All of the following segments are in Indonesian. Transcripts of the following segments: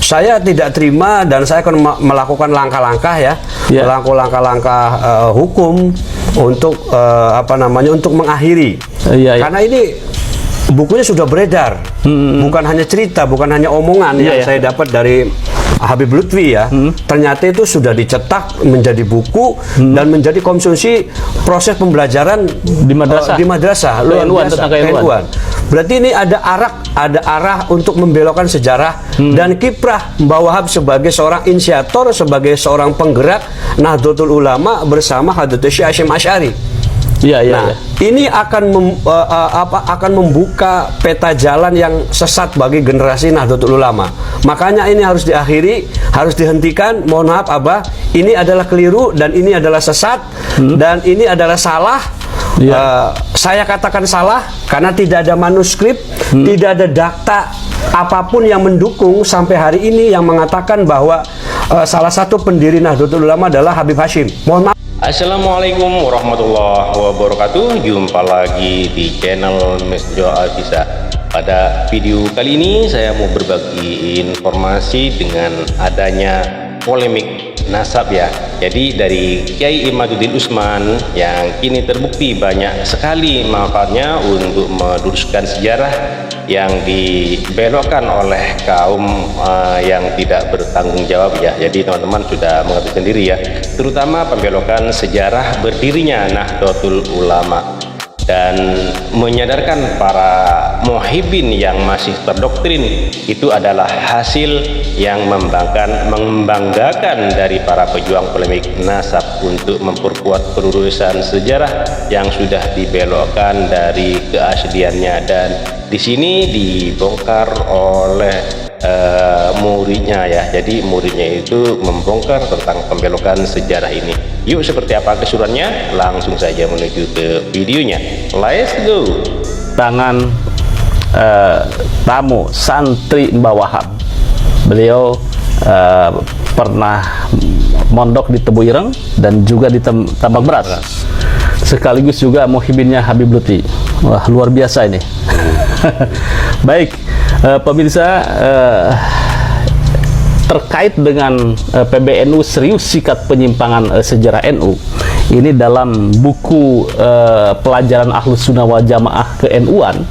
saya tidak terima dan saya akan melakukan langkah-langkah ya, langkah-langkah hukum untuk untuk mengakhiri. Karena ini bukunya sudah beredar, bukan hanya cerita, bukan hanya omongan yang saya dapat dari Habib Lutfi ya. Ternyata itu sudah dicetak menjadi buku dan menjadi konsumsi proses pembelajaran di madrasah luar biasa, keilmuan. Berarti ini ada arah untuk membelokkan sejarah dan kiprah Mbah Wahab sebagai seorang inisiator, sebagai seorang penggerak Nahdlatul Ulama bersama Hadratus Syekh Hasyim Asy'ari. Ini akan membuka peta jalan yang sesat bagi generasi Nahdlatul Ulama. Makanya ini harus diakhiri, harus dihentikan. Mohon maaf Abah, ini adalah keliru dan ini adalah sesat dan ini adalah salah. Saya katakan salah karena tidak ada manuskrip, tidak ada data apapun yang mendukung sampai hari ini yang mengatakan bahwa salah satu pendiri Nahdlatul Ulama adalah Habib Hasyim. Mohon maaf. Assalamualaikum warahmatullahi wabarakatuh. Jumpa lagi di channel Mesjo Alkisah. Pada video kali ini saya mau berbagi informasi dengan adanya polemik nasab ya. Jadi dari Kiai Imaduddin Usman yang kini terbukti banyak sekali manfaatnya untuk meluruskan sejarah yang dibelokkan oleh kaum yang tidak bertanggung jawab ya. Jadi teman-teman sudah mengerti sendiri ya, terutama pembelokan sejarah berdirinya Nahdlatul Ulama dan menyadarkan para muhibbin yang masih terdoktrin itu adalah hasil yang membanggakan dari para pejuang polemik nasab untuk memperkuat pelurusan sejarah yang sudah dibelokkan dari keasliannya. Dan di sini dibongkar oleh muridnya ya. Jadi muridnya itu membongkar tentang pembelokan sejarah ini. Yuk, seperti apa keseruannya? Langsung saja menuju ke videonya. Let's go. Tangan tamu santri Mbah Wahab. Beliau pernah mondok di Tebu Ireng dan juga di Tambak Beras. Sekaligus juga muhibbinnya Habib Lutfi. Wah, luar biasa ini. Baik, pemirsa, terkait dengan PBNU serius sikat penyimpangan sejarah NU ini dalam buku pelajaran Ahlus Sunnah wal Jamaah ke-NU-an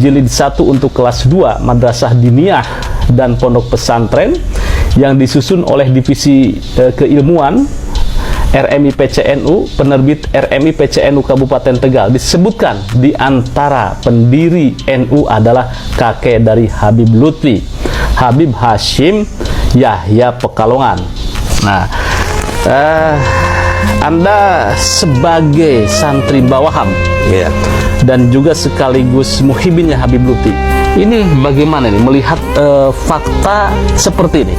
jilid 1 untuk kelas 2 Madrasah Diniyah dan Pondok Pesantren yang disusun oleh Divisi Keilmuan RMI PCNU, penerbit RMI PCNU Kabupaten Tegal, disebutkan di antara pendiri NU adalah kakek dari Habib Lutfi, Habib Hasyim Yahya Pekalongan. Nah, Anda sebagai santri Mbah Wahab dan juga sekaligus muhibbinnya Habib Lutfi, ini bagaimana nih melihat fakta seperti ini?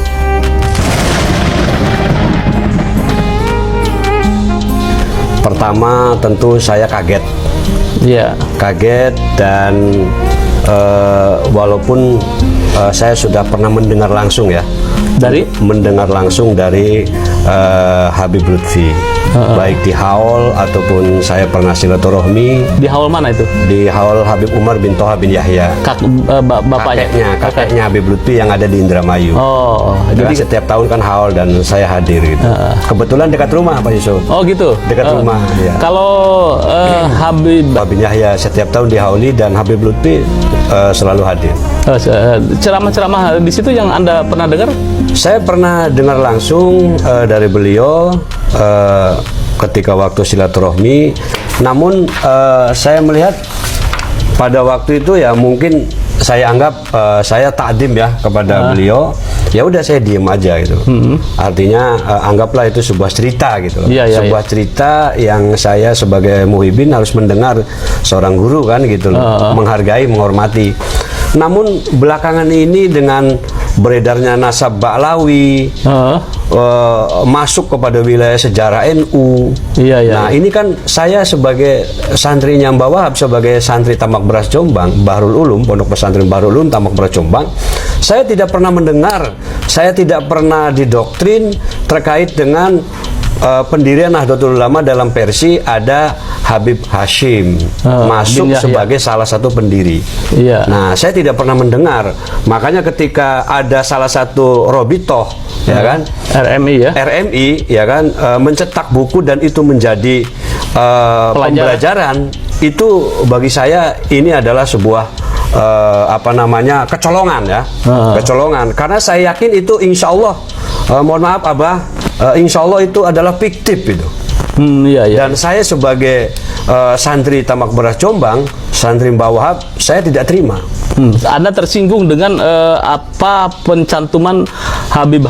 Pertama tentu saya kaget, kaget dan walaupun saya sudah pernah mendengar langsung ya, dari Habib Lutfi, baik di haul ataupun saya pernah silaturahmi. Di haul mana itu? Di haul Habib Umar bin Toha bin Yahya, bapaknya, kakeknya Habib Lutfi yang ada di Indramayu. Jadi setiap tahun kan haul dan saya hadir gitu. Kebetulan dekat rumah Pak Yusuf. Oh gitu. Dekat rumah ya. Kalau Habib bin Yahya setiap tahun dihauli dan Habib Lutfi selalu hadir. Ceramah-ceramah di situ yang Anda pernah dengar? Saya pernah dengar langsung dari beliau ketika waktu silaturahmi. Namun saya melihat pada waktu itu ya mungkin saya anggap saya takdim ya kepada beliau. Ya udah saya diem aja gitu. Artinya anggaplah itu sebuah cerita gitu loh. Sebuah cerita yang saya sebagai muhibbin harus mendengar seorang guru kan gitu loh. Menghargai, menghormati. Namun belakangan ini dengan beredarnya nasab Ba'lawi masuk kepada wilayah sejarah NU. Nah ini kan saya sebagai santrinya Mbah Wahab, sebagai santri Tambak Beras Jombang, Bahrul Ulum, Pondok Pesantren Bahrul Ulum Tambak Beras Jombang, saya tidak pernah mendengar, saya tidak pernah didoktrin terkait dengan pendirian Nahdlatul Ulama dalam versi ada Habib Hashim masuk sebagai salah satu pendiri. Nah, saya tidak pernah mendengar. Makanya ketika ada salah satu Robitoh, ya kan, RMI ya kan, mencetak buku dan itu menjadi pembelajaran, itu bagi saya ini adalah sebuah kecolongan ya, kecolongan. Karena saya yakin itu insya Allah, mohon maaf Abah, insya Allah itu adalah fiktif itu. Dan saya sebagai santri Tamak Beras Jombang, santri Mbah Wahab, saya tidak terima. Anda tersinggung dengan pencantuman Habib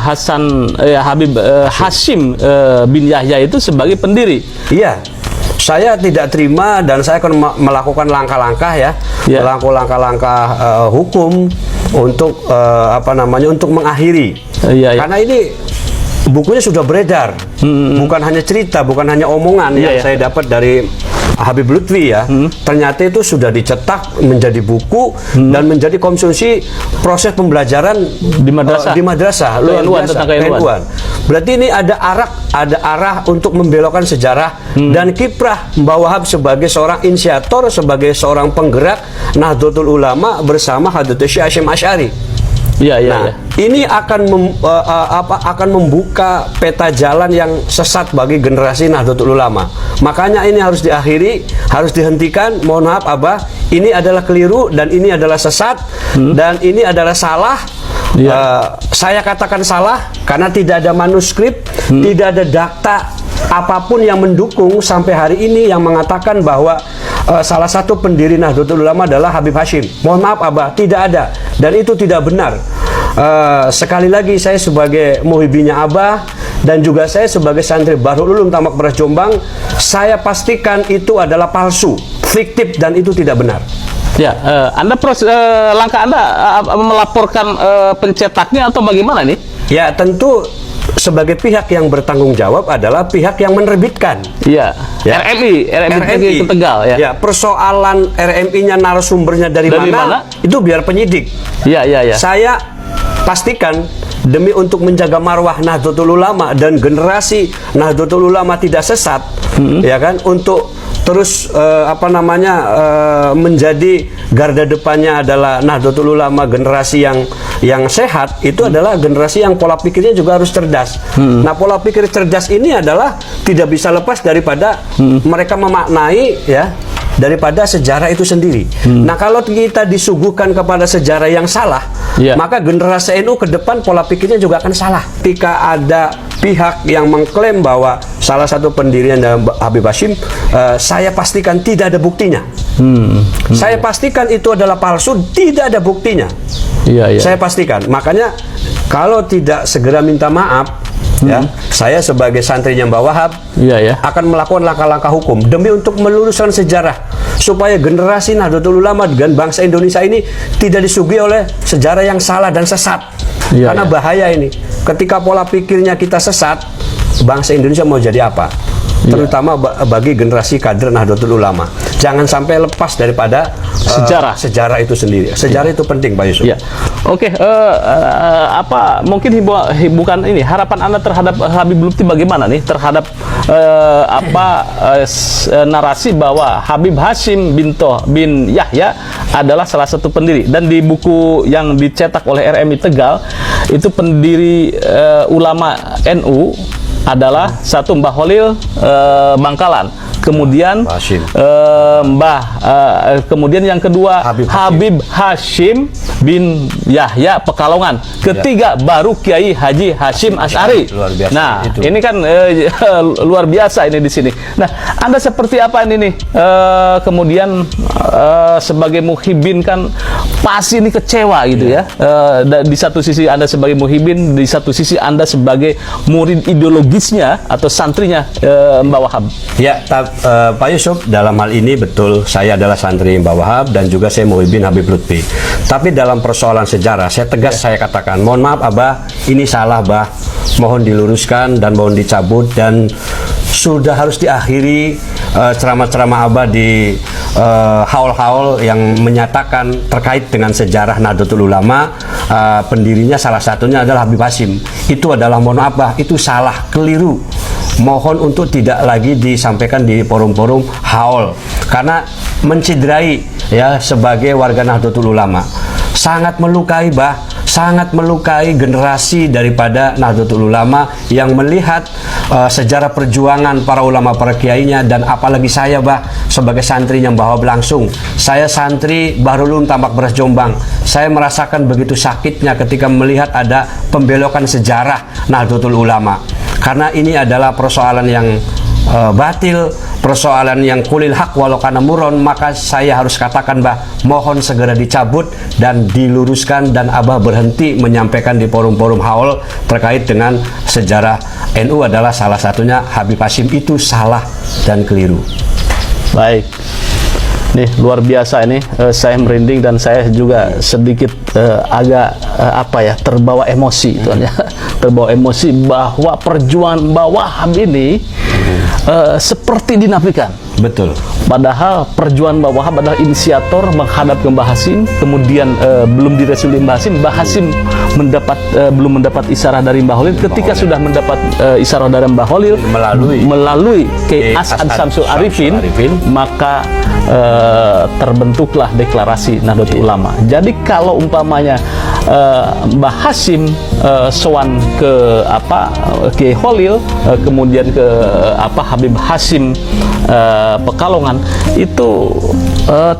Hashim bin Yahya itu sebagai pendiri? Iya, saya tidak terima dan saya akan melakukan langkah-langkah ya, langkah-langkah hukum untuk untuk mengakhiri. Karena ini bukunya sudah beredar, bukan hanya cerita, bukan hanya omongan yang saya dapat dari Habib Lutfi ya. Ternyata itu sudah dicetak menjadi buku dan menjadi konsumsi proses pembelajaran di madrasah luar biasa, KNU-an. Berarti ini ada arah untuk membelokkan sejarah dan kiprah Mbah Wahab sebagai seorang inisiator, sebagai seorang penggerak Nahdlatul Ulama bersama Hadratus Syekh Hasyim Asy'ari. Ini akan membuka peta jalan yang sesat bagi generasi Nahdlatul Ulama. Makanya ini harus diakhiri, harus dihentikan. Mohon maaf Abah, ini adalah keliru dan ini adalah sesat dan ini adalah salah. Saya katakan salah karena tidak ada manuskrip, tidak ada data apapun yang mendukung sampai hari ini yang mengatakan bahwa salah satu pendiri Nahdlatul Ulama adalah Habib Hashim. Mohon maaf Abah, tidak ada dan itu tidak benar. Sekali lagi saya sebagai muhibbinya Abah dan juga saya sebagai santri Bahrul Ulum Tamak Beras Jombang, saya pastikan itu adalah palsu, fiktif dan itu tidak benar. Langkah Anda melaporkan pencetaknya atau bagaimana nih? Ya, tentu sebagai pihak yang bertanggung jawab adalah pihak yang menerbitkan. RMI Tegal ya. Persoalan RMI-nya narasumbernya dari mana? Itu biar penyidik. Saya pastikan demi untuk menjaga marwah Nahdlatul Ulama dan generasi Nahdlatul Ulama tidak sesat, ya kan, untuk terus menjadi garda depannya adalah Nahdlatul Ulama, generasi yang sehat, itu adalah generasi yang pola pikirnya juga harus cerdas. Nah, pola pikir cerdas ini adalah tidak bisa lepas daripada mereka memaknai ya daripada sejarah itu sendiri. Nah, kalau kita disuguhkan kepada sejarah yang salah, maka generasi NU ke depan pola pikirnya juga akan salah. Ketika ada pihak yang mengklaim bahwa salah satu pendirian Habib Hashim, saya pastikan tidak ada buktinya. Saya pastikan itu adalah palsu, tidak ada buktinya. Saya pastikan. Makanya kalau tidak segera minta maaf, ya, saya sebagai santrinya Mbah Wahab akan melakukan langkah-langkah hukum demi untuk meluruskan sejarah supaya generasi Nahdlatul Ulama dan bangsa Indonesia ini tidak disuguhi oleh sejarah yang salah dan sesat. Karena bahaya ini. Ketika pola pikirnya kita sesat, bangsa Indonesia mau jadi apa? Terutama bagi generasi kader Nahdlatul Ulama. Jangan sampai lepas daripada sejarah itu sendiri. Sejarah itu penting, Pak Yusuf. Oke, mungkin bukan ini harapan Anda terhadap Habib Lutfi bagaimana nih terhadap narasi bahwa Habib Hashim bin Yahya adalah salah satu pendiri, dan di buku yang dicetak oleh RMI Tegal itu pendiri ulama NU adalah satu Mbah Holil Bangkalan, kemudian kemudian yang kedua Habib Hashim bin Yahya Pekalongan, ketiga baru Kiai Haji Hasyim Asy'ari. Nah, ini kan luar biasa ini di sini. Nah, Anda seperti apa ini nih? Kemudian sebagai muhibbin kan pasti ini kecewa gitu ya. Di satu sisi Anda sebagai muhibbin, di satu sisi Anda sebagai murid ideologisnya atau santrinya Mbah Wahab. Ya, Pak Yusuf, dalam hal ini betul saya adalah santri Mbah Wahab dan juga saya muhibbin Habib Lutfi. Tapi dalam persoalan sejarah, saya tegas saya katakan, mohon maaf Abah, ini salah Bah, mohon diluruskan dan mohon dicabut, dan sudah harus diakhiri ceramah-ceramah Abah di haul-haul yang menyatakan terkait dengan sejarah Nahdlatul Ulama. Pendirinya salah satunya adalah Habib Hashim. Itu adalah, mohon maaf Bah, itu salah, keliru. mohon untuk tidak lagi disampaikan di forum-forum haul karena menciderai ya sebagai warga Nahdlatul Ulama. Sangat melukai sangat melukai generasi daripada Nahdlatul Ulama yang melihat sejarah perjuangan para ulama, para kiainya, dan apalagi saya sebagai santri yang bawa langsung. Saya santri Bahrul Ulum Tambak Beras Jombang. Saya merasakan begitu sakitnya ketika melihat ada pembelokan sejarah Nahdlatul Ulama. Karena ini adalah persoalan yang batil, persoalan yang kulil hak walau kana muron, maka saya harus katakan mohon segera dicabut dan diluruskan, dan Abah berhenti menyampaikan di forum-forum haul terkait dengan sejarah NU adalah salah satunya Habib Hasyim itu salah dan keliru. Baik, nih luar biasa ini, saya merinding dan saya juga sedikit agak terbawa emosi, tuan ya, terbawa emosi bahwa perjuangan bawah ini seperti dinafikan. Betul. Padahal perjuangan Mbah Wahab adalah inisiator menghadap ke Mbah Hasyim, kemudian belum diresuli Mbah Hasyim belum mendapat isyarah dari Mbah Holil. Ketika sudah mendapat isyarah dari Mbah Holil melalui Kiai As'ad Syamsul Arifin, maka terbentuklah deklarasi Nahdlatul Ulama. Jadi kalau umpamanya Mbah Hasyim sowan ke Kiai Holil, kemudian ke Habib Hasyim Pekalongan, itu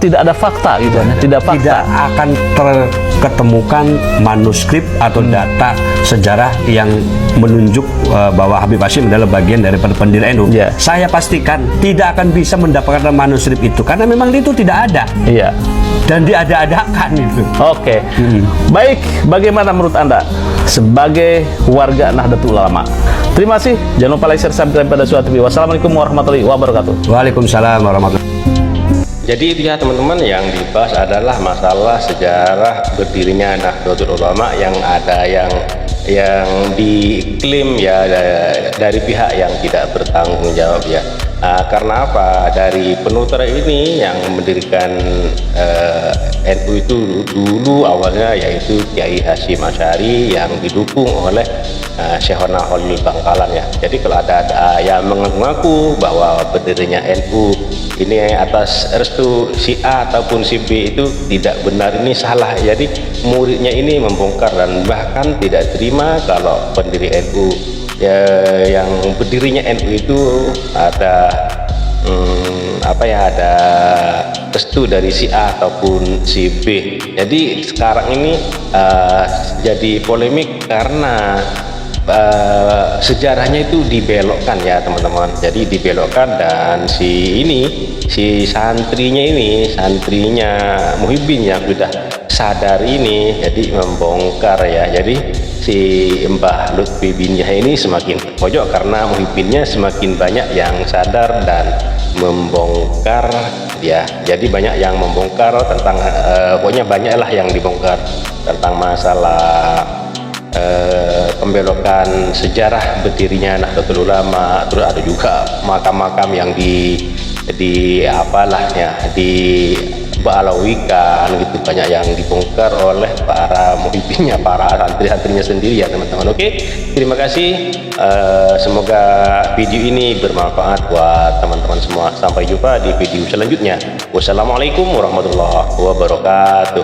tidak ada fakta gitu, tidak akan terketemukan manuskrip atau data sejarah yang menunjuk bahwa Habib Hasyim adalah bagian daripada pendiri NU. Saya pastikan tidak akan bisa mendapatkan manuskrip itu karena memang itu tidak ada. Dan diada-adakan itu. Oke. Baik, bagaimana menurut Anda sebagai warga Nahdlatul Ulama? Terima kasih. Jangan lupa like, share, subscribe pada suatu video. Wassalamualaikum warahmatullahi wabarakatuh. Waalaikumsalam warahmatullahi. Jadi itu ya teman-teman, yang dibahas adalah masalah sejarah berdirinya Nahdlatul Ulama yang ada yang diklaim ya dari pihak yang tidak bertanggung jawab ya. Karena apa? Dari penutur ini yang mendirikan NU itu dulu awalnya yaitu Kiai Hasyim Asy'ari yang didukung oleh Syekhona Holil Bangkalan ya. Jadi kalau ada yang mengaku bahwa berdirinya NU ini atas restu si A ataupun si B itu tidak benar, ini salah. Jadi muridnya ini membongkar dan bahkan tidak terima kalau pendiri NU yang berdirinya NU itu ada ada restu dari si A ataupun si B. Jadi sekarang ini jadi polemik karena sejarahnya itu dibelokkan ya teman-teman. Jadi dibelokkan dan si santrinya Muhyiddin yang sudah sadar ini jadi membongkar ya. Jadi si Mbah Lutfi bin Yahya ini semakin pojok karena Muhyiddinnya semakin banyak yang sadar dan membongkar ya. Jadi banyak yang membongkar tentang pokoknya banyaklah yang dibongkar tentang masalah pembelokan sejarah berdirinya Nahdlatul Ulama. Terus ada juga makam-makam yang di Ba'alawikan gitu, banyak yang dibongkar oleh para muhibbinnya, para santri-santrinya sendiri ya teman-teman. Oke, terima kasih. Semoga video ini bermanfaat buat teman-teman semua. Sampai jumpa di video selanjutnya. Wassalamualaikum warahmatullahi wabarakatuh.